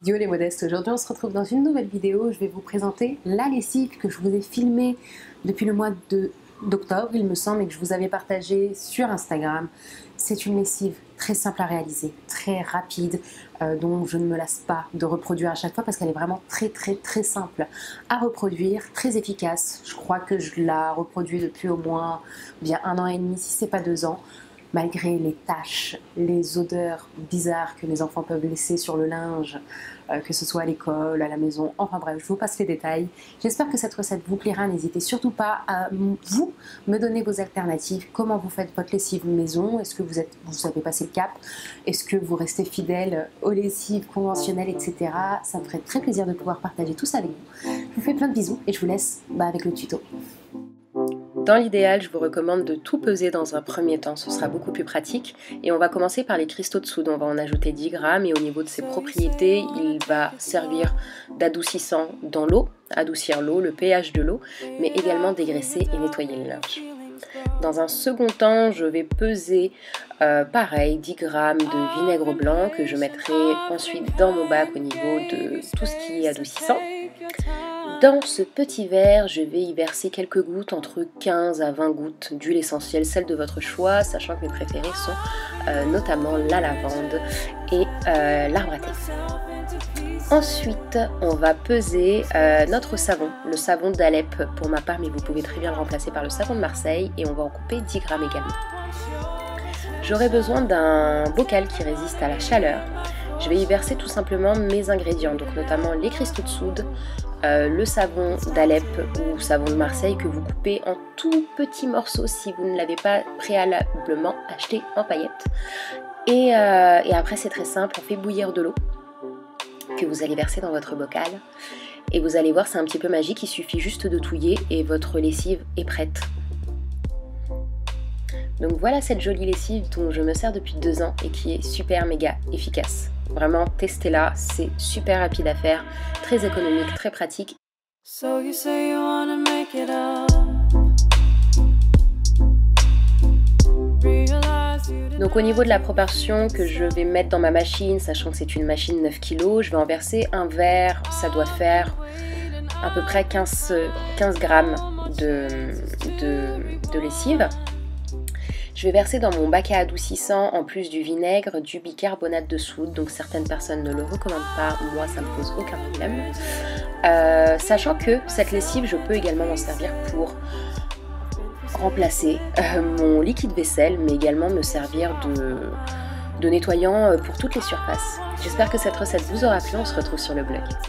Yo les modestes, aujourd'hui on se retrouve dans une nouvelle vidéo. Je vais vous présenter la lessive que je vous ai filmée depuis le mois d'octobre, il me semble, et que je vous avais partagée sur Instagram. C'est une lessive très simple à réaliser, très rapide, dont je ne me lasse pas de reproduire à chaque fois parce qu'elle est vraiment très simple à reproduire, très efficace. Je crois que je la reproduis depuis au moins bien 1 an et demi, si c'est pas 2 ans. Malgré les taches, les odeurs bizarres que les enfants peuvent laisser sur le linge, que ce soit à l'école, à la maison, enfin bref, je vous passe les détails. J'espère que cette recette vous plaira, n'hésitez surtout pas à vous me donner vos alternatives, comment vous faites votre lessive maison, est-ce que vous avez passé le cap, est-ce que vous restez fidèle aux lessives conventionnelles, etc. Ça me ferait très plaisir de pouvoir partager tout ça avec vous. Je vous fais plein de bisous et je vous laisse avec le tuto. Dans l'idéal, je vous recommande de tout peser dans un premier temps, ce sera beaucoup plus pratique. Et on va commencer par les cristaux de soude, on va en ajouter 10 grammes et au niveau de ses propriétés, il va servir d'adoucissant dans l'eau, adoucir l'eau, le pH de l'eau, mais également dégraisser et nettoyer le linge. Dans un second temps, je vais peser pareil 10 grammes de vinaigre blanc que je mettrai ensuite dans mon bac au niveau de tout ce qui est adoucissant. Dans ce petit verre, je vais y verser quelques gouttes, entre 15 à 20 gouttes d'huile essentielle, celle de votre choix, sachant que mes préférés sont notamment la lavande et l'arbre à thé. Ensuite, on va peser notre savon, le savon d'Alep pour ma part, mais vous pouvez très bien le remplacer par le savon de Marseille, et on va en couper 10 grammes également. J'aurai besoin d'un bocal qui résiste à la chaleur. Je vais y verser tout simplement mes ingrédients, donc notamment les cristaux de soude, le savon d'Alep ou savon de Marseille que vous coupez en tout petits morceaux si vous ne l'avez pas préalablement acheté en paillettes. Et après c'est très simple, on fait bouillir de l'eau que vous allez verser dans votre bocal. Et vous allez voir, c'est un petit peu magique, il suffit juste de touiller et votre lessive est prête. Donc voilà cette jolie lessive dont je me sers depuis 2 ans et qui est super méga efficace. Vraiment, testez-la, c'est super rapide à faire, très économique, très pratique. Donc au niveau de la proportion que je vais mettre dans ma machine, sachant que c'est une machine 9 kg, je vais en verser un verre, ça doit faire à peu près 15 grammes de lessive. Je vais verser dans mon bac à adoucissant, en plus du vinaigre, du bicarbonate de soude. Donc certaines personnes ne le recommandent pas, moi ça me pose aucun problème. Sachant que cette lessive, je peux également m'en servir pour remplacer mon liquide vaisselle, mais également me servir de nettoyant pour toutes les surfaces. J'espère que cette recette vous aura plu, on se retrouve sur le blog.